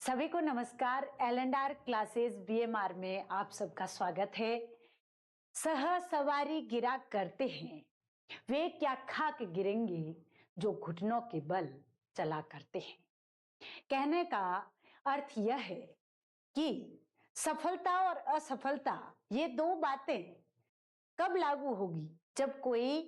सभी को नमस्कार। एल&आर क्लासेस बीएमआर में आप सबका स्वागत है। सह सवारी गिरा करते हैं, वे क्या खाक गिरेंगे जो घुटनों के बल चला करते हैं। कहने का अर्थ यह है कि सफलता और असफलता ये दो बातें कब लागू होगी, जब कोई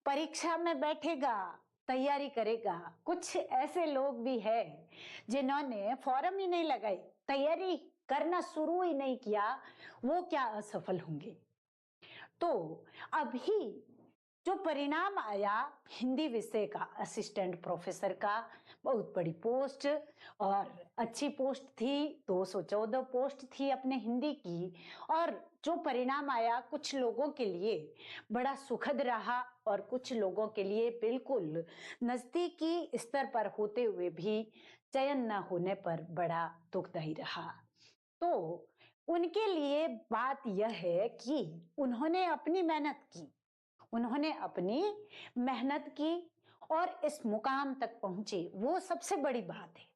परीक्षा में बैठेगा, तैयारी करेगा। कुछ ऐसे लोग भी हैं जिन्होंने फॉर्म ही नहीं लगाए, तैयारी करना शुरू ही नहीं किया, वो क्या असफल होंगे। तो अभी जो परिणाम आया हिंदी विषय का, असिस्टेंट प्रोफेसर का, बहुत बड़ी पोस्ट और अच्छी पोस्ट थी, 214 पोस्ट थी अपने हिंदी की। और जो परिणाम आया कुछ लोगों के लिए बड़ा सुखद रहा और कुछ लोगों के लिए बिल्कुल नजदीकी स्तर पर होते हुए भी चयन न होने पर बड़ा दुखदायी रहा। तो उनके लिए बात यह है कि उन्होंने अपनी मेहनत की, उन्होंने अपनी मेहनत की और इस मुकाम तक पहुंचे, वो सबसे बड़ी बात है,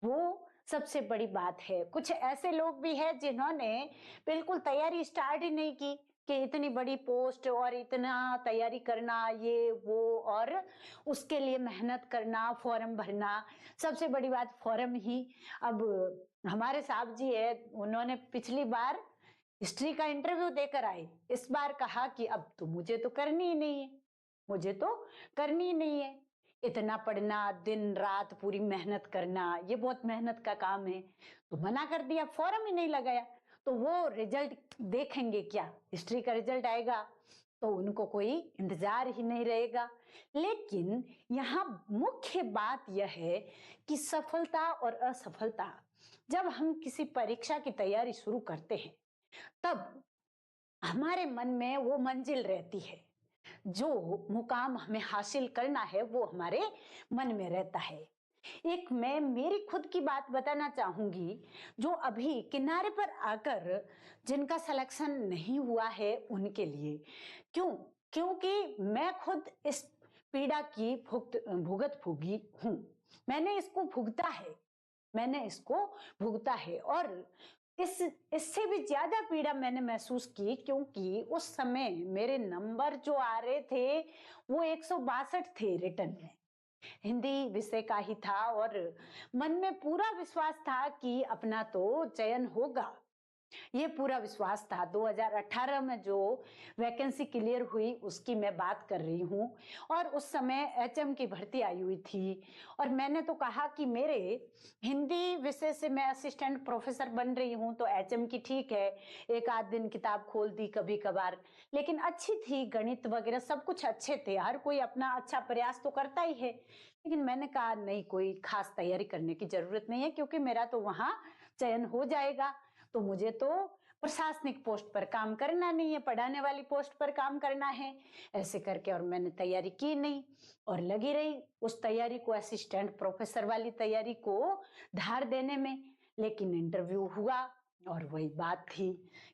वो सबसे बड़ी बात है। कुछ ऐसे लोग भी हैं जिन्होंने बिल्कुल तैयारी स्टार्ट ही नहीं की कि इतनी बड़ी पोस्ट और इतना तैयारी करना, ये वो, और उसके लिए मेहनत करना, फॉर्म भरना। सबसे बड़ी बात फॉर्म ही। अब हमारे साहब जी है, उन्होंने पिछली बार हिस्ट्री का इंटरव्यू देकर आए, इस बार कहा कि अब तो मुझे तो करनी ही नहीं है, मुझे तो करनी ही नहीं है। इतना पढ़ना, दिन रात पूरी मेहनत करना, ये बहुत मेहनत का काम है। तो मना कर दिया, फॉर्म ही नहीं लगाया। तो वो रिजल्ट देखेंगे क्या? हिस्ट्री का रिजल्ट आएगा तो उनको कोई इंतजार ही नहीं रहेगा। लेकिन यहाँ मुख्य बात यह है कि सफलता और असफलता, जब हम किसी परीक्षा की तैयारी शुरू करते हैं तब हमारे मन में वो मंजिल रहती है, जो मुकाम हमें हासिल करना है वो हमारे मन में रहता है। एक मैं मेरी खुद की बात बताना चाहूंगी, जो अभी किनारे पर आकर जिनका सिलेक्शन नहीं हुआ है उनके लिए। क्यों? क्योंकि मैं खुद इस पीड़ा की भुगत भोगी हूं। मैंने इसको भुगता है, मैंने इसको भुगता है। और इससे भी ज्यादा पीड़ा मैंने महसूस की, क्योंकि उस समय मेरे नंबर जो आ रहे थे वो 162 थे रिटर्न में, हिंदी विषय का ही था। और मन में पूरा विश्वास था कि अपना तो चयन होगा, ये पूरा विश्वास था। 2018 में जो वैकेंसी क्लियर हुई उसकी मैं बात कर रही हूँ। और उस समय एचएम की भर्ती आई हुई थी और मैंने तो कहा कि मेरे हिंदी विषय से मैं असिस्टेंट प्रोफेसर बन रही हूँ तो एचएम की ठीक है, एक आध दिन किताब खोल दी कभी कभार, लेकिन अच्छी थी, गणित वगैरह सब कुछ अच्छे थे, हर कोई अपना अच्छा प्रयास तो करता ही है। लेकिन मैंने कहा नहीं, कोई खास तैयारी करने की जरूरत नहीं है, क्योंकि मेरा तो वहां चयन हो जाएगा। तो मुझे तो प्रशासनिक पोस्ट पर काम करना नहीं है, पढ़ाने वाली पोस्ट पर काम करना है। ऐसे करके और मैंने तैयारी की नहीं और लगी रही उस तैयारी को, असिस्टेंट प्रोफेसर वाली तैयारी को धार देने में। लेकिन इंटरव्यू हुआ और वही बात थी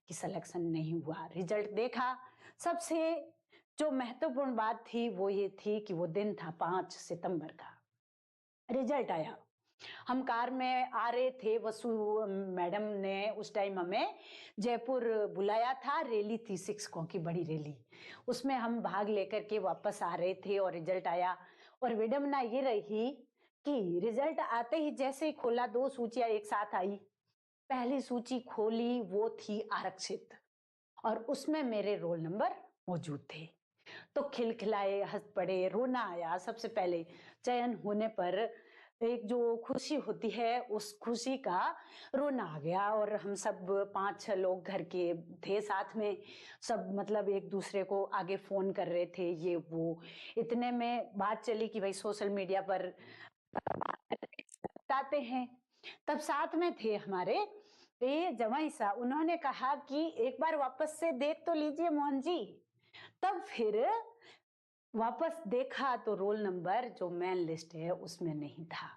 कि सिलेक्शन नहीं हुआ। रिजल्ट देखा, सबसे जो महत्वपूर्ण बात थी वो ये थी कि वो दिन था 5 सितंबर का। रिजल्ट आया, हम कार में आ रहे थे, वसु मैडम ने उस टाइम हमें जयपुर बुलाया था, रैली थी शिक्षकों की, बड़ी रैली, उसमें हम भाग लेकर के वापस आ रहे थे और रिजल्ट आया। और विडम्बना ये रही कि रिजल्ट आते ही जैसे ही खोला, दो सूचियां एक साथ आई। पहली सूची खोली वो थी आरक्षित और उसमें मेरे रोल नंबर मौजूद थे। तो खिलखिलाए, हंस पड़े, रोना आया। सबसे पहले चयन होने पर एक जो खुशी होती है उस खुशी का रोना आ गया। और हम सब 5-6 लोग घर के थे साथ में, सब मतलब एक दूसरे को आगे फोन कर रहे थे, ये वो। इतने में बात चली कि भाई सोशल मीडिया पर बताते हैं। तब साथ में थे हमारे ये जवाई साहब, उन्होंने कहा कि एक बार वापस से देख तो लीजिए मोहन जी। तब फिर वापस देखा तो रोल नंबर जो मेन लिस्ट है उसमें नहीं था,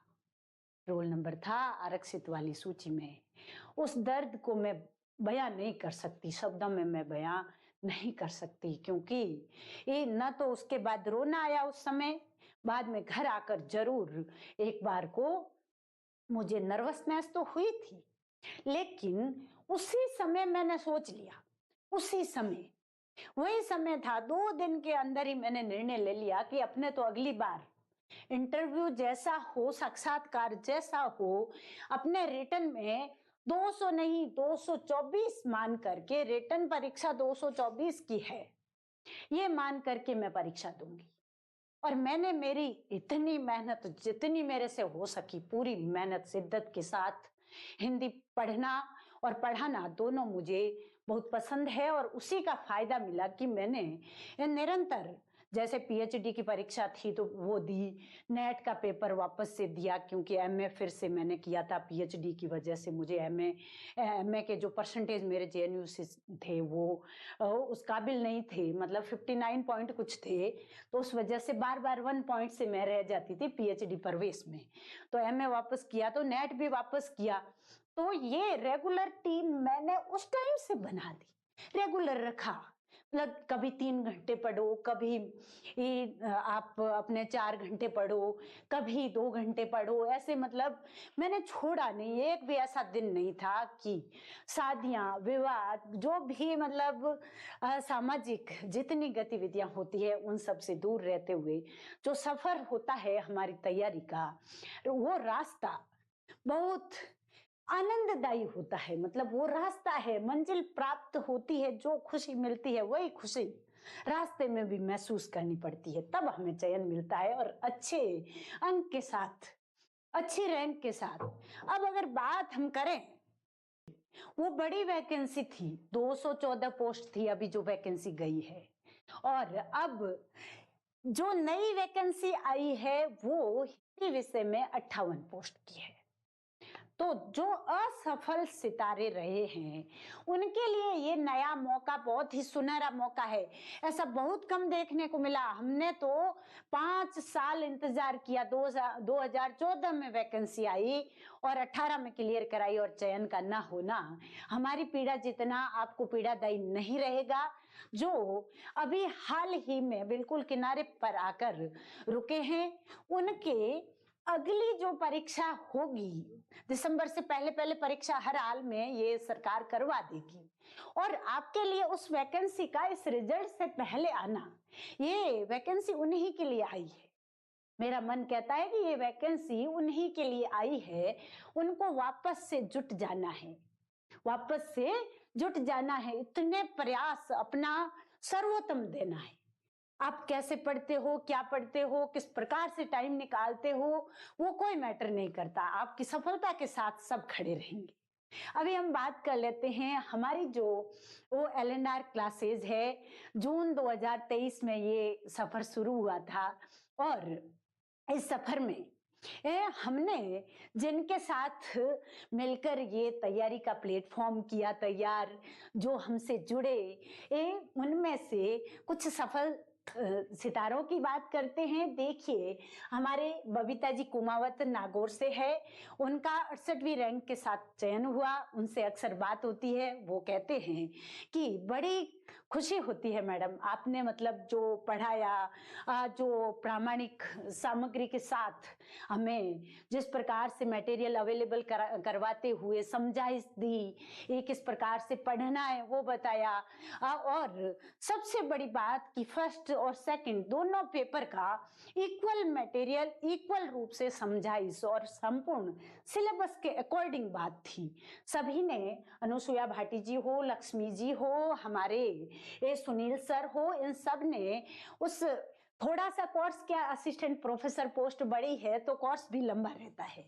रोल नंबर था आरक्षित वाली सूची में। उस दर्द को मैं बयां नहीं कर सकती, शब्दों में मैं बयां नहीं कर सकती, क्योंकि ये न तो उसके बाद रोना आया उस समय, बाद में घर आकर जरूर एक बार को मुझे नर्वसनेस तो हुई थी, लेकिन उसी समय मैंने सोच लिया, उसी समय, वही समय था, 2 दिन के अंदर ही मैंने निर्णय ले लिया कि अपने तो अगली बार इंटरव्यू जैसा हो, साक्षात्कार जैसा हो, अपने रिटर्न में 200 नहीं 224 मान करके, रिटर्न परीक्षा 224 की है, ये मान करके मैं परीक्षा दूंगी। और मैंने मेरी इतनी मेहनत, जितनी मेरे से हो सकी, पूरी मेहनत शिद्दत के साथ, हिंदी पढ़ना और पढ़ाना दोनों मुझे बहुत पसंद है, और उसी का फायदा मिला कि मैंने निरंतर, जैसे पीएचडी की परीक्षा थी तो वो दी, नेट का पेपर वापस से दिया, क्योंकि एमए फिर से मैंने किया था, पीएचडी की वजह से मुझे एमए के जो परसेंटेज मेरे जेएनयू से थे वो उस काबिल नहीं थे, मतलब 59 पॉइंट कुछ थे, तो उस वजह से बार बार 1 पॉइंट से मैं रह जाती थी पीएचडी प्रवेश में। तो एमए वापस किया, तो नेट भी वापस किया। तो ये रेगुलर टीम मैंने उस टाइम से बना दी, रेगुलर रखा, मतलब कभी 3 घंटे पढ़ो, कभी आप अपने 4 घंटे पढ़ो, कभी 2 घंटे पढ़ो, ऐसे मतलब मैंने छोड़ा नहीं। एक भी ऐसा दिन नहीं था कि शादियां, विवाह, जो भी मतलब सामाजिक जितनी गतिविधियां होती है उन सब से दूर रहते हुए जो सफर होता है हमारी तैयारी का, वो रास्ता बहुत आनंददायी होता है। मतलब वो रास्ता है, मंजिल प्राप्त होती है, जो खुशी मिलती है वही खुशी रास्ते में भी महसूस करनी पड़ती है, तब हमें चयन मिलता है, और अच्छे अंक के साथ, अच्छी रैंक के साथ। अब अगर बात हम करें, वो बड़ी वैकेंसी थी, 214 पोस्ट थी अभी जो वैकेंसी गई है, और अब जो नई वैकेंसी आई है वो हिंदी विषय में 58 पोस्ट की है। तो जो असफल सितारे रहे हैं उनके लिए ये नया मौका बहुत ही सुनहरा मौका है। ऐसा बहुत कम देखने को मिला। हमने तो 5 साल इंतजार किया, 2014 में वैकेंसी आई और 18 में क्लियर कराई, और चयन का ना होना हमारी पीड़ा जितना आपको पीड़ादायी नहीं रहेगा। जो अभी हाल ही में बिल्कुल किनारे पर आकर रुके हैं, उनके अगली जो परीक्षा होगी, दिसंबर से पहले पहले परीक्षा हर हाल में ये सरकार करवा देगी, और आपके लिए उस वैकेंसी का इस रिजल्ट से पहले आना, ये वैकेंसी उन्हीं के लिए आई है। मेरा मन कहता है कि ये वैकेंसी उन्हीं के लिए आई है, उनको वापस से जुट जाना है, वापस से जुट जाना है, इतने प्रयास, अपना सर्वोत्तम देना है। आप कैसे पढ़ते हो, क्या पढ़ते हो, किस प्रकार से टाइम निकालते हो, वो कोई मैटर नहीं करता, आपकी सफलता के साथ सब खड़े रहेंगे। अभी हम बात कर लेते हैं हमारी जो वो एलएनआर क्लासेस है, जून 2023 में ये सफर शुरू हुआ था, और इस सफर में हमने जिनके साथ मिलकर ये तैयारी का प्लेटफॉर्म किया तैयार, जो हमसे जुड़े, उनमें से कुछ सफल सितारों की बात करते हैं। देखिए, हमारे बबीता जी कुमावत नागौर से है, उनका 68वीं रैंक के साथ चयन हुआ। उनसे अक्सर बात होती है, वो कहते हैं कि बड़ी खुशी होती है मैडम, आपने मतलब जो पढ़ाया, जो प्रामाणिक सामग्री के साथ हमें जिस प्रकार से मटेरियल अवेलेबल करवाते हुए समझाइश दी, एक किस प्रकार से पढ़ना है वो बताया, और सबसे बड़ी बात कि फर्स्ट और सेकंड दोनों पेपर का इक्वल मटेरियल, इक्वल रूप से समझाइश और संपूर्ण सिलेबस के अकॉर्डिंग बात थी। सभी ने, अनुसुया भाटी जी हो, लक्ष्मी जी हो, हमारे सुनील सर हो, इन सब ने उस थोड़ा सा कोर्स, क्या असिस्टेंट प्रोफेसर पोस्ट बड़ी है तो कोर्स भी लंबा रहता है,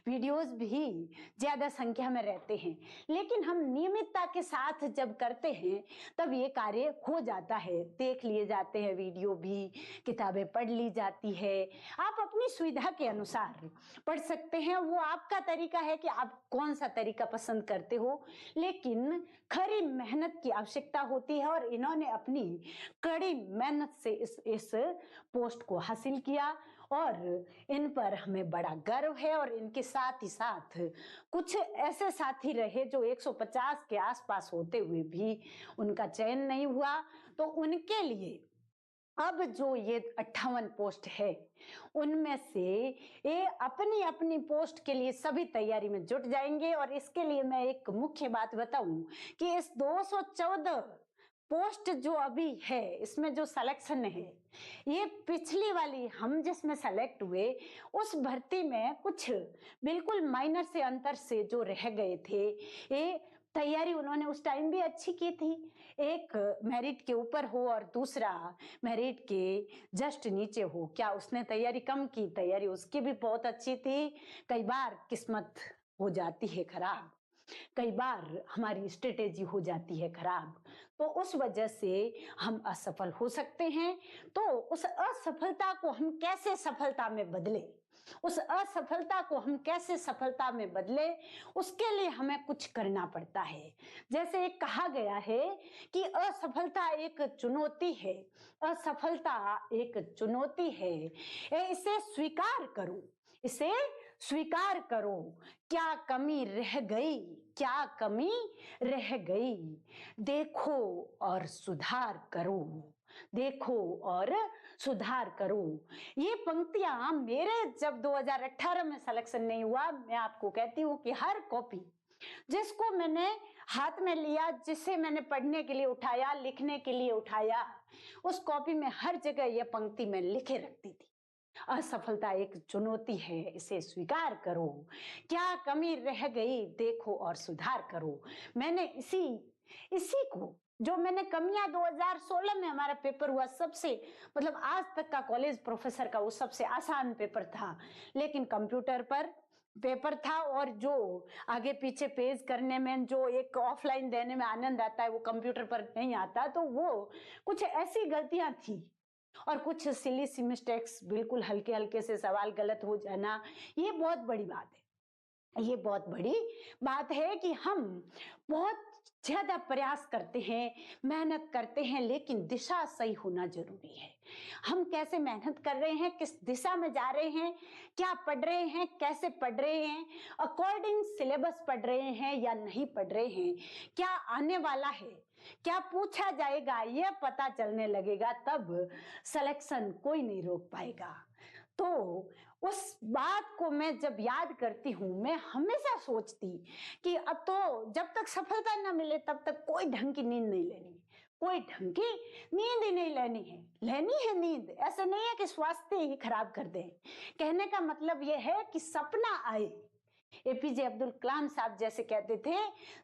वीडियोस भी ज्यादा संख्या में रहते हैं, लेकिन हम नियमितता के साथ जब करते हैं तब ये कार्य हो जाता है। देख लिए जाते हैं वीडियो भी, किताबें पढ़ ली जाती है, आप अपनी सुविधा के अनुसार पढ़ सकते हैं, वो आपका तरीका है कि आप कौन सा तरीका पसंद करते हो, लेकिन खरी मेहनत की आवश्यकता होती है, और इन्होंने अपनी कड़ी मेहनत से इस पोस्ट को हासिल किया, और इन पर हमें बड़ा गर्व है। और इनके साथ ही साथ कुछ ऐसे साथी रहे जो 150 के आसपास होते हुए भी उनका चयन नहीं हुआ, तो उनके लिए अब जो ये 58 पोस्ट है, उनमें से ये अपनी अपनी पोस्ट के लिए सभी तैयारी में जुट जाएंगे। और इसके लिए मैं एक मुख्य बात बताऊं कि इस 214 पोस्ट जो अभी है, इसमें जो सिलेक्शन है, ये पिछली वाली हम जिसमें सेलेक्ट हुए उस भर्ती में कुछ बिल्कुल माइनर से अंतर से जो रह गए थे, ये तैयारी उन्होंने उस टाइम भी अच्छी की थी। एक मेरिट के ऊपर हो और दूसरा मेरिट के जस्ट नीचे हो, क्या उसने तैयारी कम की? तैयारी उसकी भी बहुत अच्छी थी। कई बार किस्मत हो जाती है खराब, कई बार हमारी स्ट्रेटेजी हो जाती है खराब, तो उस वजह से हम असफल हो सकते हैं। तो उस असफलता को हम कैसे सफलता में बदले, उस असफलता को हम कैसे सफलता में बदले, उसके लिए हमें कुछ करना पड़ता है। जैसे एक कहा गया है कि असफलता एक चुनौती है, असफलता एक चुनौती है, इसे स्वीकार करो, इसे स्वीकार करो। क्या कमी रह गई, क्या कमी रह गई, देखो और सुधार करो, देखो और सुधार करो। ये पंक्तियां मेरे जब 2018 में सिलेक्शन नहीं हुआ, मैं आपको कहती हूँ कि हर कॉपी जिसको मैंने हाथ में लिया, जिसे मैंने पढ़ने के लिए उठाया, लिखने के लिए उठाया, उस कॉपी में हर जगह यह पंक्ति मैं लिखे रखती थी। असफलता एक चुनौती है, इसे स्वीकार करो। क्या कमी रह गई, देखो और सुधार करो। मैंने इसी इसी को, जो मैंने कमियां 2016 में हमारा पेपर हुआ, सबसे मतलब आज तक का कॉलेज प्रोफेसर का वो सबसे आसान पेपर था, लेकिन कंप्यूटर पर पेपर था और जो आगे पीछे पेज करने में जो एक ऑफलाइन देने में आनंद आता है वो कंप्यूटर पर नहीं आता। तो वो कुछ ऐसी गलतियां थी और कुछ सिली सी मिस्टेक्स, बिल्कुल हल्के हल्के से सवाल गलत हो जाना, ये बहुत बड़ी बात है। ये बहुत बड़ी बात है कि हम बहुत ज्यादा प्रयास करते हैं, मेहनत करते हैं, लेकिन दिशा सही होना जरूरी है। हम कैसे मेहनत कर रहे हैं, किस दिशा में जा रहे हैं, क्या पढ़ रहे हैं, कैसे पढ़ रहे हैं, अकॉर्डिंग सिलेबस पढ़ रहे हैं या नहीं पढ़ रहे हैं, क्या आने वाला है, क्या पूछा जाएगा, यह पता चलने लगेगा, तब सिलेक्शन कोई नहीं रोक पाएगा। तो उस बात को मैं जब याद करती हूँ, मैं हमेशा सोचती कि अब तो जब तक सफलता ना मिले तब तक कोई ढंग की नींद नहीं लेनी, कोई ढंग की नींद ही नहीं लेनी है नींद। ऐसे नहीं है कि स्वास्थ्य ही खराब कर दे। कहने का मतलब यह है कि सपना आए। एपीजे अब्दुल कलाम साहब जैसे कहते थे,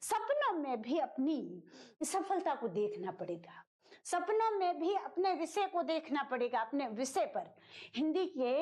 सपनों में भी अपनी सफलता को देखना पड़ेगा, सपनों में भी अपने विषय को देखना पड़ेगा। अपने विषय पर हिंदी के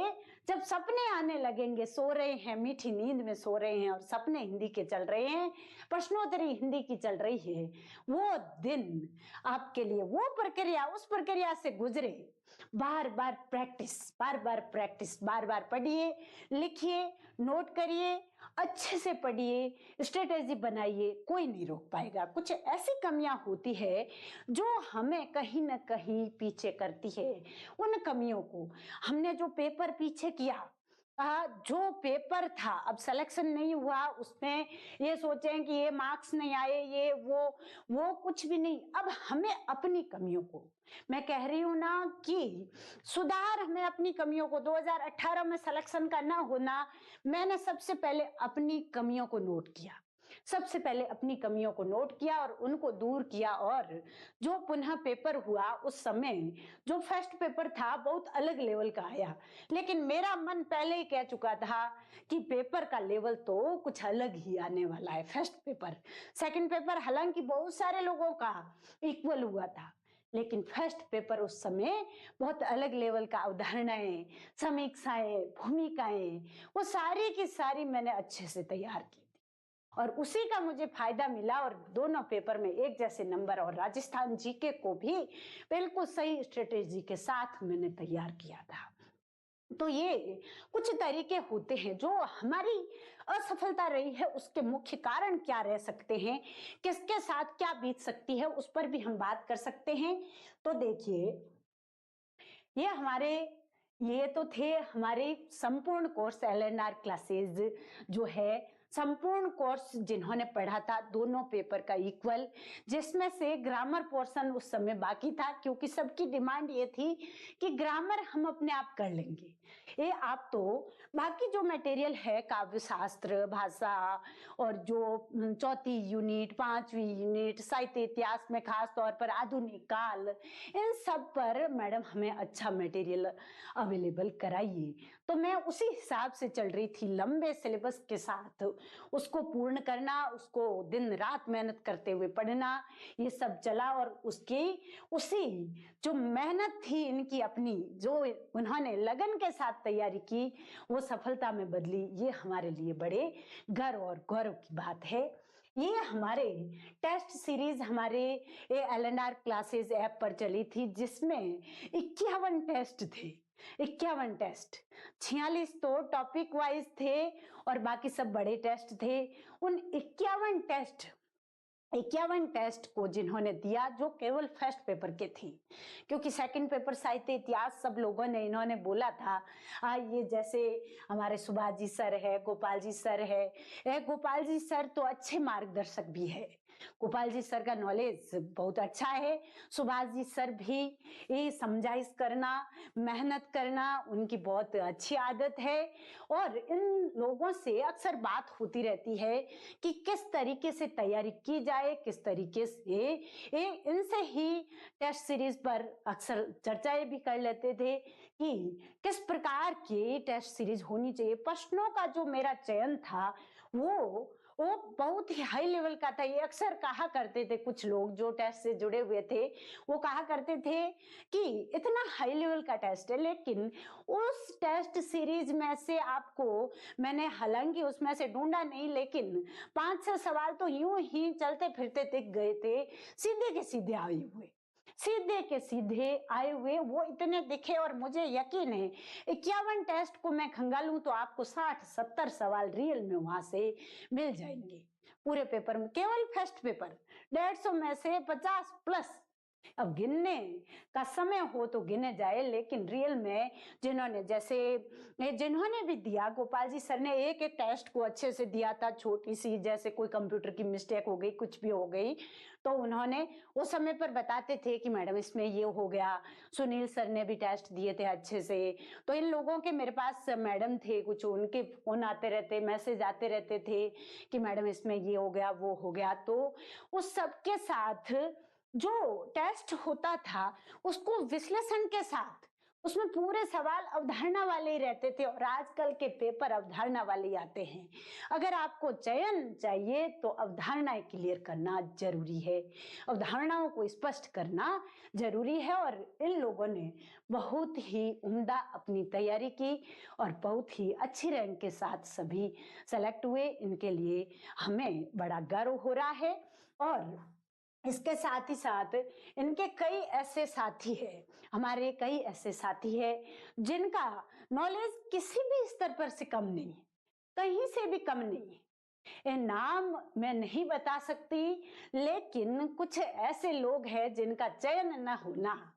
जब सपने आने लगेंगे, सो रहे हैं मीठी नींद में सो रहे हैं और सपने हिंदी के चल रहे हैं, प्रश्नोत्तरी हिंदी की चल रही है, वो दिन आपके लिए वो प्रक्रिया, उस प्रक्रिया से गुजरे। बार बार प्रैक्टिस, बार बार प्रैक्टिस, बार बार पढ़िए, लिखिए, नोट करिए, अच्छे से पढ़िए, स्ट्रेटेजी बनाइए, कोई नहीं रोक पाएगा। कुछ ऐसी कमियां होती है जो हमें कहीं ना कहीं पीछे करती है। उन कमियों को हमने जो पेपर पीछे किया, जो पेपर था, अब सिलेक्शन नहीं हुआ, उसमें ये सोचें कि ये मार्क्स नहीं आए, ये वो कुछ भी नहीं। अब हमें अपनी कमियों को, मैं कह रही हूं ना कि सुधार, हमें अपनी कमियों को, 2018 में सिलेक्शन का ना होना, मैंने सबसे पहले अपनी कमियों को नोट किया, सबसे पहले अपनी कमियों को नोट किया और उनको दूर किया। और जो पुनः पेपर हुआ, उस समय जो फर्स्ट पेपर था बहुत अलग लेवल का आया, लेकिन मेरा मन पहले ही कह चुका था कि पेपर का लेवल तो कुछ अलग ही आने वाला है। फर्स्ट पेपर, सेकंड पेपर हालांकि बहुत सारे लोगों का इक्वल हुआ था, लेकिन फर्स्ट पेपर उस समय बहुत अलग लेवल का, उदाहरणाएं, समीक्षाएं, भूमिकाएं, वो सारी की सारी मैंने अच्छे से तैयार की और उसी का मुझे फायदा मिला। और दोनों पेपर में एक जैसे नंबर, और राजस्थान जीके को भी बिल्कुल सही स्ट्रेटेजी के साथ मैंने तैयार किया था। तो ये कुछ तरीके होते हैं जो हमारी असफलता रही है, उसके मुख्य कारण क्या रह सकते हैं, किसके साथ क्या बीत सकती है, उस पर भी हम बात कर सकते हैं। तो देखिए, ये तो थे हमारे संपूर्ण कोर्स एलएनआर क्लासेस जो है संपूर्ण कोर्स जिन्होंने पढ़ा था दोनों पेपर का इक्वल, जिसमें से ग्रामर पोर्शन उस समय बाकी था क्योंकि सबकी डिमांड ये थी कि ग्रामर हम अपने आप कर लेंगे, ये आप तो बाकी जो मटेरियल है काव्य शास्त्र, भाषा और जो चौथी यूनिट, पांचवी यूनिट, साहित्य इतिहास में खास तौर पर आधुनिक काल, इन सब पर मैडम हमें अच्छा मटेरियल अवेलेबल कराइए। तो मैं उसी हिसाब से चल रही थी, लंबे सिलेबस के साथ उसको पूर्ण करना, उसको दिन रात मेहनत करते हुए पढ़ना, ये सब चला। और उसी जो मेहनत थी इनकी अपनी, जो उन्होंने लगन के साथ तैयारी की, वो सफलता में बदली। ये हमारे लिए बड़े गर्व और गौरव की बात है। ये हमारे टेस्ट सीरीज हमारे एल&आर क्लासेस ऐप पर चली थी, जिसमें 51 टेस्ट थे। 51 टेस्ट, 46 तो टॉपिक वाइज थे और बाकी सब बड़े टेस्ट थे। उन 51 टेस्ट को जिन्होंने दिया, जो केवल फर्स्ट पेपर के थी, क्योंकि सेकंड पेपर साहित्य इतिहास सब लोगों ने इन्होंने बोला था ये जैसे हमारे सुभाष जी सर है, गोपाल जी सर है, गोपाल जी सर तो अच्छे मार्गदर्शक भी है, गोपाल जी सर का नॉलेज बहुत अच्छा है, सुभाष जी सर भी ये समझाइश करना, मेहनत करना उनकी बहुत अच्छी आदत है। और इन लोगों से अक्सर बात होती रहती है कि किस तरीके से तैयारी की जाए, किस तरीके से इनसे ही टेस्ट सीरीज पर अक्सर चर्चाएं भी कर लेते थे कि किस प्रकार की टेस्ट सीरीज होनी चाहिए। प्रश्नों का जो मेरा चयन था वो बहुत ही हाई लेवल का था। ये अक्सर कहा करते थे कुछ लोग जो टेस्ट से जुड़े हुए थे, वो कहा करते थे कि इतना हाई लेवल का टेस्ट है, लेकिन उस टेस्ट सीरीज में से आपको मैंने हालांकि उसमें से ढूंढा नहीं, लेकिन 5-6 सवाल तो यूं ही चलते फिरते दिख गए थे, सीधे के सीधे आए हुए वो इतने दिखे। और मुझे यकीन है 51 टेस्ट को मैं खंगालूं तो आपको 60-70 सवाल रियल में वहां से मिल जाएंगे पूरे पेपर में। केवल फर्स्ट पेपर 150 में से 50 प्लस। अब गिनने का समय हो तो गिने जाए, लेकिन रियल में जिन्होंने भी दिया, गोपाल जी सर ने एक एक टेस्ट को अच्छे से दिया था। छोटी सी जैसे कोई कंप्यूटर की मिस्टेक हो गई, कुछ भी हो गई, तो उन्होंने उस समय पर बताते थे कि मैडम इसमें ये हो गया। सुनील सर ने भी टेस्ट दिए थे अच्छे से। तो इन लोगों के मेरे पास मैडम थे कुछ, उनके फोन आते रहते, मैसेज आते रहते थे कि मैडम इसमें ये हो गया, वो हो गया। तो उस सबके साथ जो टेस्ट होता था उसको विश्लेषण के साथ, उसमें पूरे सवाल अवधारणा वाले ही रहते थे। और आजकल के पेपर अवधारणा वाले आते हैं। अगर आपको चयन चाहिए तो अवधारणाएं क्लियर करना जरूरी है, अवधारणाओं को स्पष्ट करना जरूरी है। और इन लोगों ने बहुत ही उम्दा अपनी तैयारी की और बहुत ही अच्छी रैंक के साथ सभी सेलेक्ट हुए। इनके लिए हमें बड़ा गर्व हो रहा है। और इसके साथ ही साथ इनके कई ऐसे साथी हैं, हमारे कई ऐसे साथी हैं जिनका नॉलेज किसी भी स्तर पर से कम नहीं है, कहीं से भी कम नहीं है। ये नाम मैं नहीं बता सकती, लेकिन कुछ ऐसे लोग हैं जिनका चयन न होना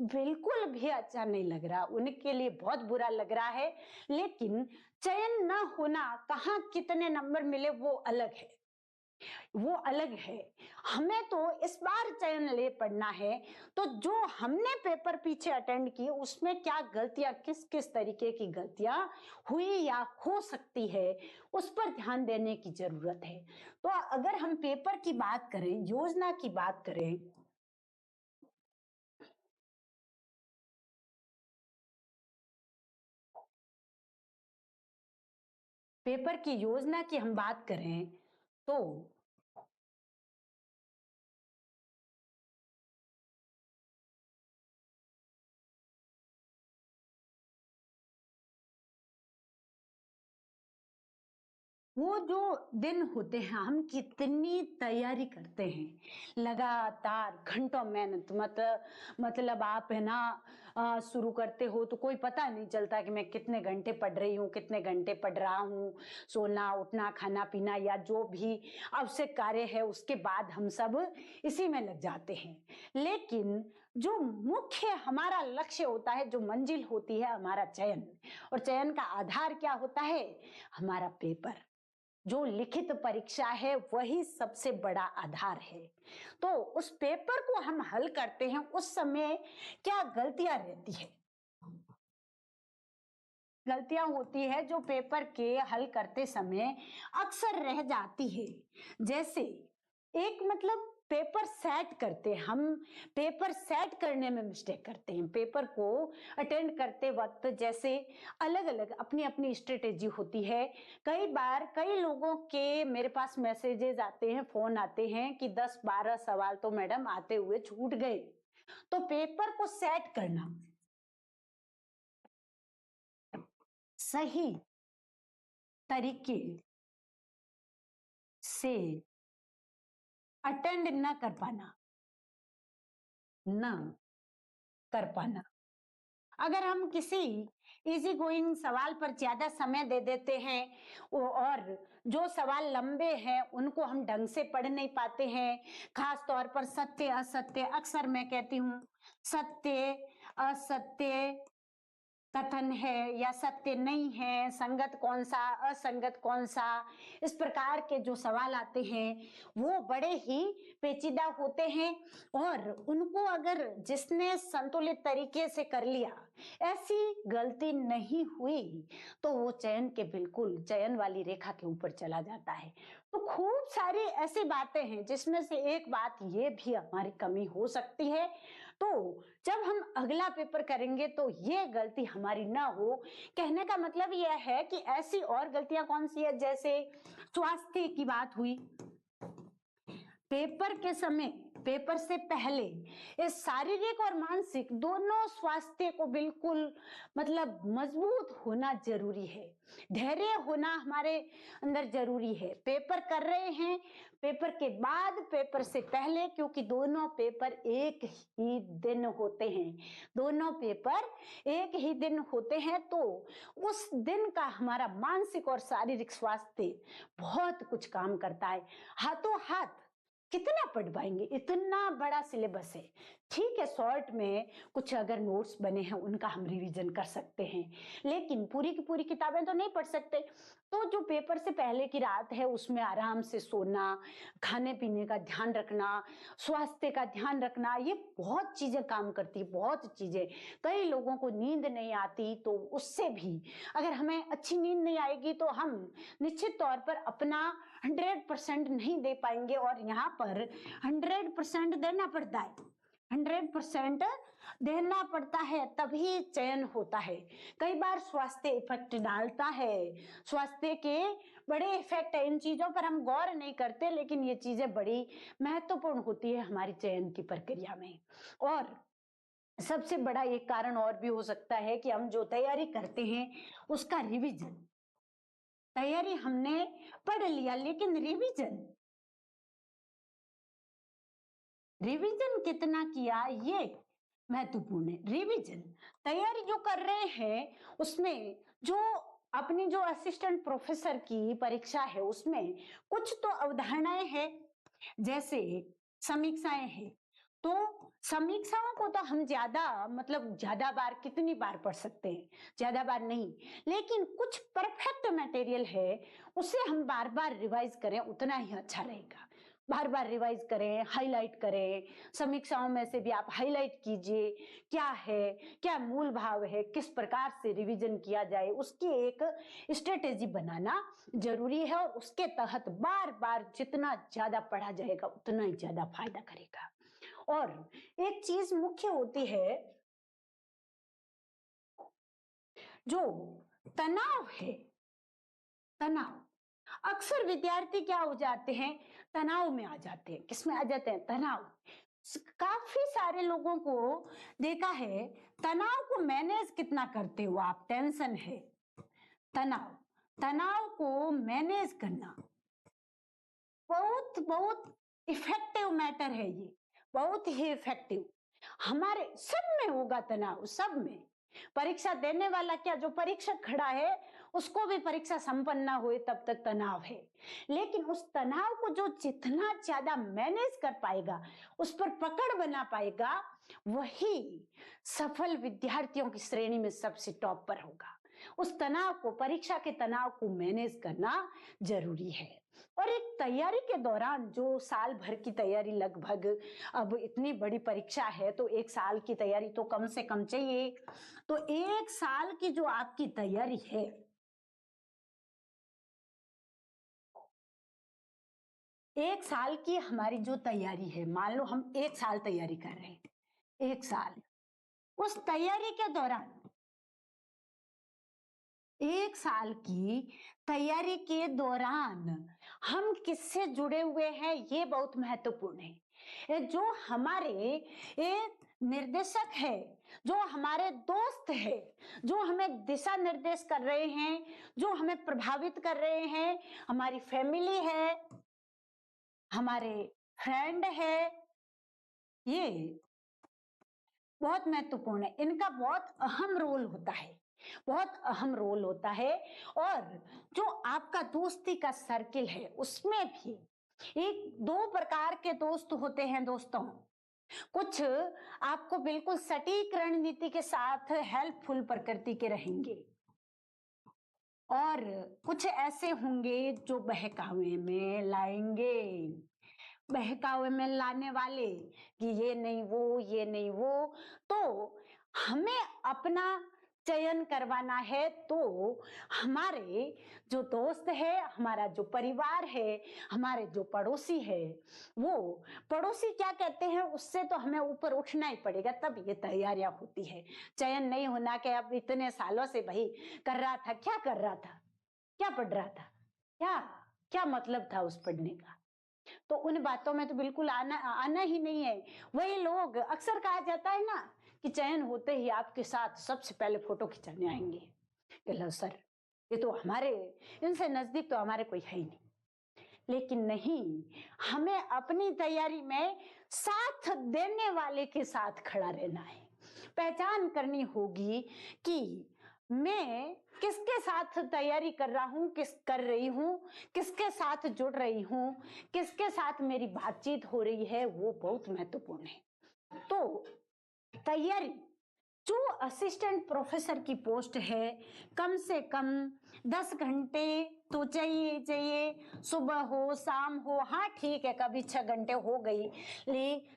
बिल्कुल भी अच्छा नहीं लग रहा, उनके लिए बहुत बुरा लग रहा है। लेकिन चयन न होना, कहाँ कितने नंबर मिले वो अलग है। हमें तो इस बार चयन ले पढ़ना है, तो जो हमने पेपर पीछे अटेंड किए उसमें क्या गलतियां, किस किस तरीके की गलतियां हुई या हो सकती है, उस पर ध्यान देने की जरूरत है। तो अगर हम पेपर की बात करें, योजना की बात करें, पेपर की योजना की हम बात करें तो वो जो दिन होते हैं, हम कितनी तैयारी करते हैं, लगातार घंटों मेहनत, मतलब आप है ना शुरू करते हो तो कोई पता नहीं चलता कि मैं कितने घंटे पढ़ रही हूँ, कितने घंटे पढ़ रहा हूँ। सोना उठना, खाना पीना या जो भी आवश्यक कार्य है, उसके बाद हम सब इसी में लग जाते हैं। लेकिन जो मुख्य हमारा लक्ष्य होता है, जो मंजिल होती है, हमारा चयन, और चयन का आधार क्या होता है, हमारा पेपर। जो लिखित परीक्षा है वही सबसे बड़ा आधार है। तो उस पेपर को हम हल करते हैं, उस समय क्या गलतियां रहती है? गलतियां होती है जो पेपर के हल करते समय अक्सर रह जाती है। जैसे एक मतलब पेपर सेट करते हम, पेपर सेट करने में मिस्टेक करते हैं। पेपर को अटेंड करते वक्त जैसे अलग अलग अपनी अपनी स्ट्रेटेजी होती है। कई बार कई लोगों के मेरे पास मैसेजेस आते हैं, फोन आते हैं कि 10-12 सवाल तो मैडम आते हुए छूट गए। तो पेपर को सेट करना, सही तरीके से अटेंड न कर पाना, न कर पाना। अगर हम किसी इजी गोइंग सवाल पर ज्यादा समय दे देते हैं और जो सवाल लंबे हैं उनको हम ढंग से पढ़ नहीं पाते हैं, खास तौर पर सत्य असत्य, अक्सर मैं कहती हूँ सत्य असत्य कथन है या सत्य नहीं है, संगत कौन सा असंगत कौन सा, इस प्रकार के जो सवाल आते हैं वो बड़े ही पेचीदा होते हैं। और उनको अगर जिसने संतुलित तरीके से कर लिया, ऐसी गलती नहीं हुई, तो वो चयन के बिल्कुल चयन वाली रेखा के ऊपर चला जाता है। तो खूब सारी ऐसी बातें हैं जिसमें से एक बात ये भी हमारी कमी हो सकती है। तो जब हम अगला पेपर करेंगे तो ये गलती हमारी ना हो। कहने का मतलब यह है कि ऐसी और गलतियां कौन सी है, जैसे स्वास्थ्य की बात हुई, पेपर के समय, पेपर से पहले इस शारीरिक और मानसिक दोनों स्वास्थ्य को बिल्कुल मतलब मजबूत होना जरूरी है। धैर्य होना हमारे अंदर जरूरी है। पेपर कर रहे हैं, पेपर के बाद, पेपर से पहले, क्योंकि दोनों पेपर एक ही दिन होते हैं, दोनों पेपर एक ही दिन होते हैं। तो उस दिन का हमारा मानसिक और शारीरिक स्वास्थ्य बहुत कुछ काम करता है। हाथों हाथ कितना पढ़ पाएंगे, इतना बड़ा सिलेबस है। ठीक है, शॉर्ट में कुछ अगर नोट्स बने हैं उनका हम रिवीजन कर सकते हैं, लेकिन पूरी की पूरी किताबें तो नहीं पढ़ सकते। तो जो पेपर से पहले की रात है उसमें आराम से सोना, खाने पीने का ध्यान रखना, स्वास्थ्य का ध्यान रखना, ये बहुत चीजें काम करती है, बहुत चीजें। कई लोगों को नींद नहीं आती, तो उससे भी अगर हमें अच्छी नींद नहीं आएगी तो हम निश्चित तौर पर अपना 100% नहीं दे पाएंगे। और यहाँ पर 100% देना पड़ता है, 100% देना पड़ता है, तभी चयन होता है। कई बार स्वास्थ्य इफेक्ट डालता है, स्वास्थ्य के बड़े इफेक्ट है, इन चीजों पर हम गौर नहीं करते, लेकिन ये चीजें बड़ी महत्वपूर्ण होती है हमारी चयन की प्रक्रिया में। और सबसे बड़ा एक कारण और भी हो सकता है कि हम जो तैयारी करते हैं उसका रिवीजन, तैयारी हमने पढ़ लिया लेकिन रिवीजन, रिवीजन कितना किया ये महत्वपूर्ण है। रिवीजन तैयारी जो कर रहे हैं उसमें जो अपनी जो असिस्टेंट प्रोफेसर की परीक्षा है उसमें कुछ तो अवधारणाएं हैं, जैसे समीक्षाएं हैं। तो समीक्षाओं को तो हम ज्यादा मतलब ज्यादा बार, कितनी बार पढ़ सकते हैं, ज्यादा बार नहीं, लेकिन कुछ परफेक्ट मटेरियल है उसे हम बार बार रिवाइज करें, उतना ही अच्छा रहेगा। बार बार रिवाइज करें, हाईलाइट करें, समीक्षाओं में से भी आप हाईलाइट कीजिए क्या है, क्या मूल भाव है, किस प्रकार से रिवीजन किया जाए, उसकी एक स्ट्रेटेजी बनाना जरूरी है। और उसके तहत बार बार जितना ज्यादा पढ़ा जाएगा उतना ही ज्यादा फायदा करेगा। और एक चीज मुख्य होती है, जो तनाव है, तनाव, अक्सर विद्यार्थी क्या हो जाते हैं, तनाव में आ जाते हैं। किसमें आ जाते हैं? तनाव। काफी सारे लोगों को देखा है, तनाव को मैनेज कितना करते हो आप, टेंशन है, तनाव, तनाव को मैनेज करना बहुत बहुत इफेक्टिव मैटर है। ये बहुत ही इफेक्टिव, हमारे सब में होगा तनाव, सब में। परीक्षा देने वाला क्या, जो परीक्षक खड़ा है उसको भी परीक्षा संपन्न ना हुए तब तक तनाव है। लेकिन उस तनाव को जो जितना ज्यादा मैनेज कर पाएगा, उस पर पकड़ बना पाएगा, वही सफल विद्यार्थियों की श्रेणी में सबसे टॉप पर होगा। उस तनाव को, परीक्षा के तनाव को मैनेज करना जरूरी है। और एक तैयारी के दौरान जो साल भर की तैयारी, लगभग अब इतनी बड़ी परीक्षा है तो एक साल की तैयारी तो कम से कम चाहिए। तो एक साल की जो आपकी तैयारी है, एक साल की हमारी जो तैयारी है, मान लो हम एक साल तैयारी कर रहे हैं, एक साल, उस तैयारी के दौरान, एक साल की तैयारी के दौरान हम किससे जुड़े हुए हैं, ये बहुत महत्वपूर्ण है। ये जो हमारे एक निर्देशक है, जो हमारे दोस्त है, जो हमें दिशा निर्देश कर रहे हैं, जो हमें प्रभावित कर रहे हैं, हमारी फैमिली है, हमारे फ्रेंड है, ये बहुत महत्वपूर्ण है। इनका बहुत अहम रोल होता है, बहुत अहम रोल होता है। और जो आपका दोस्ती का सर्किल है, उसमें भी एक दो प्रकार के दोस्त होते हैं दोस्तों। कुछ आपको बिल्कुल सटीक रणनीति के साथ हेल्पफुल प्रकृति के रहेंगे, और कुछ ऐसे होंगे जो बहकावे में लाएंगे, बहकावे में लाने वाले कि ये नहीं वो, ये नहीं वो। तो हमें अपना चयन करवाना है। तो हमारे जो दोस्त है, हमारा जो परिवार है, हमारे जो पड़ोसी है, वो पड़ोसी क्या कहते हैं उससे तो हमें ऊपर उठना ही पड़ेगा, तब ये तैयारियां होती है। चयन नहीं होना कि अब इतने सालों से भाई कर रहा था, क्या कर रहा था, क्या पढ़ रहा था, क्या क्या मतलब था उस पढ़ने का, तो उन बातों में तो बिल्कुल आना ही नहीं है। वही लोग, अक्सर कहा जाता है ना कि चयन होते ही आपके साथ सबसे पहले फोटो खिंचाने आएंगे कि लो सर, ये तो हमारे, इनसे नजदीक तो हमारे कोई है ही नहीं। लेकिन नहीं, हमें अपनी तैयारी में साथ देने वाले के साथ खड़ा रहना है। पहचान करनी होगी कि मैं किसके साथ तैयारी कर रहा हूं, कर रही हूं, किसके साथ जुड़ रही हूं, किसके साथ मेरी बातचीत हो रही है, वो बहुत महत्वपूर्ण है। तो तैयारी, जो असिस्टेंट प्रोफेसर की पोस्ट है, कम से कम 10 घंटे तो चाहिए चाहिए, सुबह हो शाम हो। हाँ ठीक है, कभी 6 घंटे हो गई,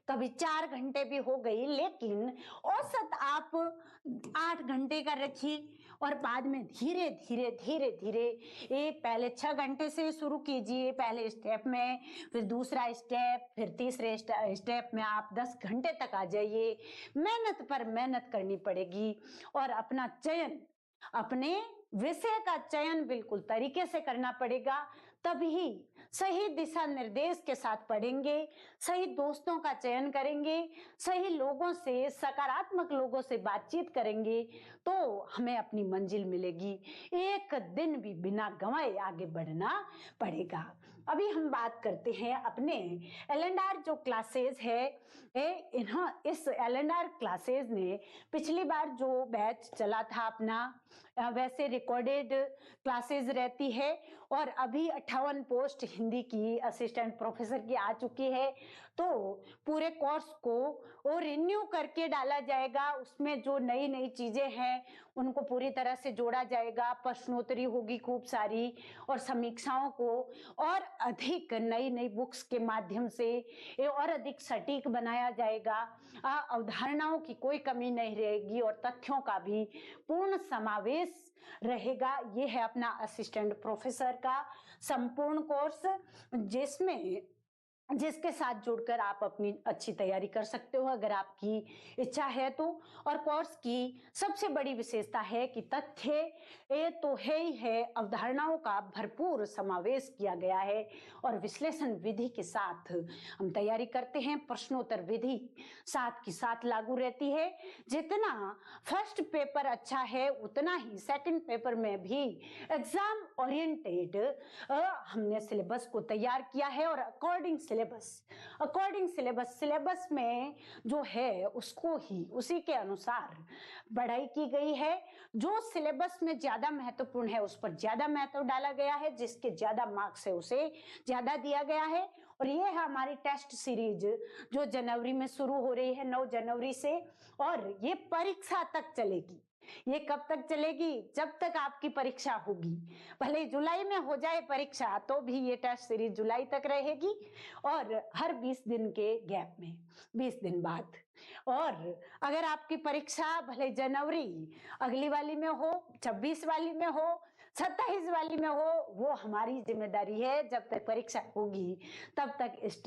कभी 4 घंटे भी हो गई, लेकिन औसत आप 8 घंटे का रखिए। और बाद में धीरे धीरे धीरे धीरे, एक पहले 6 घंटे से शुरू कीजिए पहले स्टेप में, फिर दूसरा स्टेप, फिर तीसरे स्टेप में आप 10 घंटे तक आ जाइए। मेहनत पर मेहनत करनी पड़ेगी, और अपना चयन, अपने विषय का चयन बिल्कुल तरीके से करना पड़ेगा। तभी सही दिशा निर्देश के साथ पढ़ेंगे, सही दोस्तों का चयन करेंगे, सही लोगों से, सकारात्मक लोगों से बातचीत करेंगे, तो हमें अपनी मंजिल मिलेगी। एक दिन भी बिना गंवाए आगे बढ़ना पड़ेगा। अभी हम बात करते हैं अपने एल&आर जो क्लासेस है, इस एल&आर क्लासेस ने पिछली बार जो बैच चला था अपना, वैसे रिकॉर्डेड क्लासेस रहती है, और अभी 58 पोस्ट हिंदी की असिस्टेंट प्रोफेसर की आ चुकी है। तो पूरे कोर्स को वो रिन्यू करके डाला जाएगा, उसमें जो नई नई चीजें हैं उनको पूरी तरह से जोड़ा जाएगा, प्रश्नोत्तरी होगी खूब सारी, और समीक्षाओं को और अधिक नई नई बुक्स के माध्यम से ये और अधिक सटीक बनाया जाएगा। अवधारणाओं की कोई कमी नहीं रहेगी, और तथ्यों का भी पूर्ण समावेश रहेगा। ये है अपना असिस्टेंट प्रोफेसर का संपूर्ण कोर्स, जिसके साथ जुड़कर आप अपनी अच्छी तैयारी कर सकते हो अगर आपकी इच्छा है तो। और कोर्स की सबसे बड़ी विशेषता है कि तथ्य ये तो है ही है, अवधारणाओं का भरपूर समावेश किया गया है, और विश्लेषण विधि के साथ हम तैयारी करते हैं। प्रश्नोत्तर विधि साथ की साथ लागू रहती है। जितना फर्स्ट पेपर अच्छा है, उतना ही सेकंड पेपर में भी एग्जाम ओरिएंटेड हमने सिलेबस को तैयार किया है, और अकॉर्डिंग सिलेबस में जो है उसको ही उसी के अनुसार पढ़ाई की गई है। जो सिलेबस में ज्यादा महत्वपूर्ण है उस पर ज्यादा महत्व डाला गया है, जिसके ज्यादा मार्क्स है उसे ज्यादा दिया गया है। और ये है हमारी टेस्ट सीरीज जो जनवरी में शुरू हो रही है, 9 जनवरी से, और ये परीक्षा तक चलेगी। ये कब तक चलेगी? जब तक आपकी परीक्षा होगी। भले जुलाई में हो जाए परीक्षा तो भी ये टेस्ट सीरीज जुलाई तक रहेगी, और हर 20 दिन के गैप में, 20 दिन बाद। और अगर आपकी परीक्षा भले जनवरी अगली वाली में हो, 26 वाली में हो, 27 वाली में हो, वो हमारी जिम्मेदारी है। जब तक परीक्षा होगी तब तक इस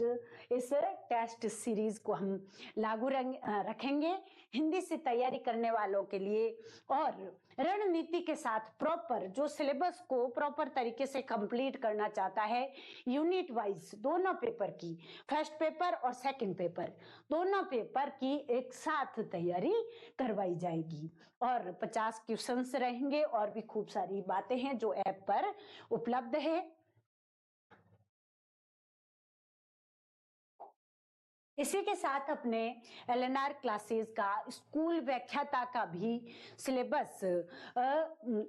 टेस्ट सीरीज को हम लागू रखेंगे हिंदी से तैयारी करने वालों के लिए, और रणनीति के साथ प्रॉपर जो सिलेबस को प्रॉपर तरीके से कंप्लीट करना चाहता है, यूनिट वाइज दोनों पेपर की, फर्स्ट पेपर और सेकंड पेपर दोनों पेपर की एक साथ तैयारी करवाई जाएगी। और 50 क्वेश्चंस रहेंगे, और भी खूब सारी बातें हैं जो ऐप पर उपलब्ध है। इसी के साथ अपने एलएनआर क्लासेस का स्कूल व्याख्याता का भी सिलेबस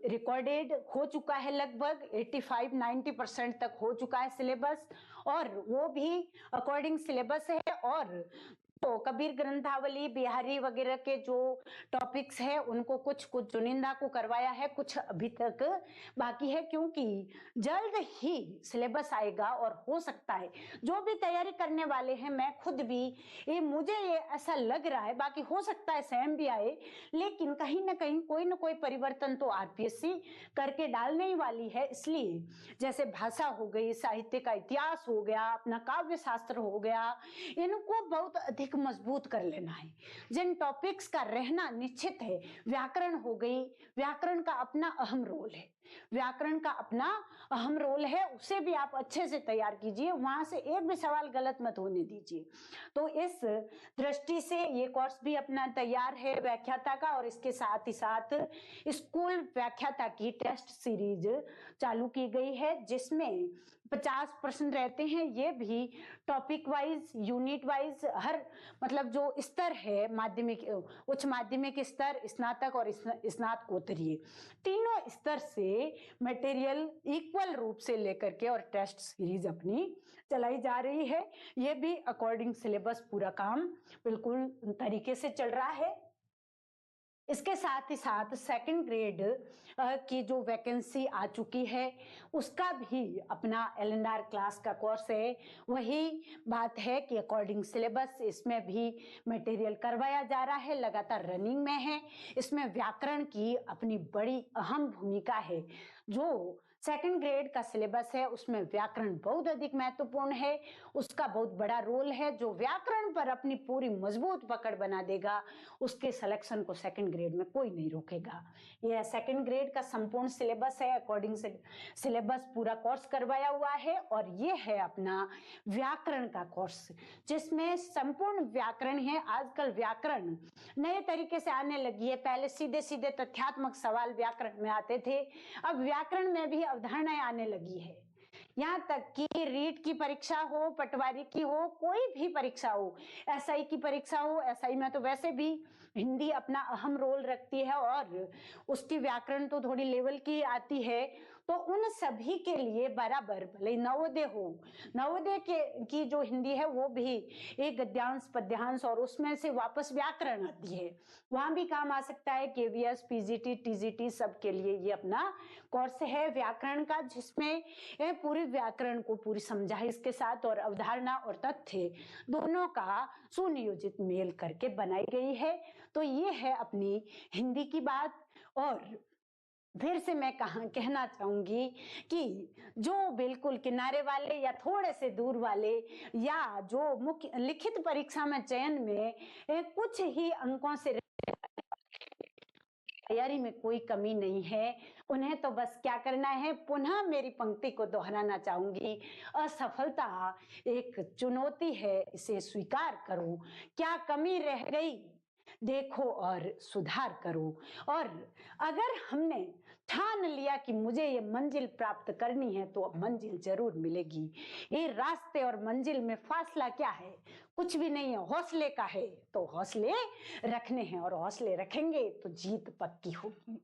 रिकॉर्डेड हो चुका है, लगभग 85-90% तक हो चुका है सिलेबस, और वो भी अकॉर्डिंग सिलेबस है। और तो कबीर ग्रंथावली, बिहारी वगैरह के जो टॉपिक्स है उनको कुछ चुनिंदा को करवाया है, कुछ अभी तक बाकी है, क्योंकि जल्द ही सिलेबस आएगा। और हो सकता है जो भी तैयारी करने वाले हैं, मैं खुद भी मुझे ये ऐसा लग रहा है, बाकी हो सकता है सेम भी आए, लेकिन कहीं ना कहीं कोई ना कोई परिवर्तन तो आरपीएससी करके डालने ही वाली है। इसलिए जैसे भाषा हो गई, साहित्य का इतिहास हो गया, अपना काव्य शास्त्र हो गया, इनको बहुत अधिक मजबूत कर लेना है। जिन टॉपिक्स का रहना निश्चित है, व्याकरण हो गई, व्याकरण का अपना अहम रोल है, व्याकरण का अपना अहम रोल है, उसे भी आप अच्छे से तैयार कीजिए, वहां से एक भी सवाल गलत मत होने दीजिए। तो इस दृष्टि से ये कोर्स भी अपना तैयार है व्याख्याता का, और इसके साथ ही साथ स्कूल व्याख्याता की टेस्ट सीरीज चालू की गई है, जिसमें 50 प्रश्न रहते हैं। ये भी टॉपिक वाइज, यूनिट वाइज, हर मतलब जो स्तर है, माध्यमिक, उच्च माध्यमिक स्तर, स्नातक और स्नातकोत्तरीय, तीनों स्तर से मटेरियल इक्वल रूप से लेकर के और टेस्ट सीरीज अपनी चलाई जा रही है। ये भी अकॉर्डिंग सिलेबस पूरा काम बिल्कुल तरीके से चल रहा है। इसके साथ ही साथ सेकंड ग्रेड की जो वैकेंसी आ चुकी है, उसका भी अपना एलएनआर क्लास का कोर्स है। वही बात है कि अकॉर्डिंग सिलेबस इसमें भी मटेरियल करवाया जा रहा है, लगातार रनिंग में है। इसमें व्याकरण की अपनी बड़ी अहम भूमिका है। जो सेकंड ग्रेड का सिलेबस है उसमें व्याकरण बहुत अधिक महत्वपूर्ण है, उसका बहुत बड़ा रोल है। जो व्याकरण पर अपनी पूरी मजबूत पकड़ बना देगा, उसके सिलेक्शन को सेकंड ग्रेड में कोई नहीं रोकेगा। यह सेकंड ग्रेड का संपूर्ण सिलेबस है, अकॉर्डिंग से सिलेबस पूरा कोर्स करवाया हुआ है। और ये है अपना व्याकरण का कोर्स, जिसमें संपूर्ण व्याकरण है। आजकल व्याकरण नए तरीके से आने लगी है, पहले सीधे सीधे तथ्यात्मक सवाल व्याकरण में आते थे, अब व्याकरण में भी अवधारणाएं आने लगी है। यहाँ तक कि रीट की परीक्षा हो, पटवारी की हो, कोई भी परीक्षा हो, एसआई की परीक्षा हो, एसआई में तो वैसे भी हिंदी अपना अहम रोल रखती है, और उसकी व्याकरण तो थोड़ी लेवल की आती है। तो उन सभी के लिए बराबर, भले नवोदय हो, नवोदय की जो हिंदी है वो भी एक गद्यांश, पद्यांश, और उसमें से वापस व्याकरण आती है, वहां भी काम आ सकता है। केवीएस, पीजीटी, टीजीटी सबके लिए ये अपना कोर्स है व्याकरण का, जिसमें पूरी व्याकरण को पूरी समझाइश के साथ और अवधारणा और तथ्य दोनों का सुनियोजित मेल करके बनाई गई है। तो ये है अपनी हिंदी की बात। और फिर से मैं कहना चाहूंगी कि जो बिल्कुल किनारे वाले या थोड़े से दूर वाले, या जो मुख्य लिखित परीक्षा में चयन में कुछ ही अंकों से, तैयारी में कोई कमी नहीं है, उन्हें तो बस क्या करना है, पुनः मेरी पंक्ति को दोहराना चाहूंगी, असफलता एक चुनौती है, इसे स्वीकार करो, क्या कमी रह गई देखो और सुधार करो। और अगर हमने ठान लिया कि मुझे ये मंजिल प्राप्त करनी है, तो अब मंजिल जरूर मिलेगी। ये रास्ते और मंजिल में फासला क्या है? कुछ भी नहीं है, हौसले का है। तो हौसले रखने हैं, और हौसले रखेंगे तो जीत पक्की होगी।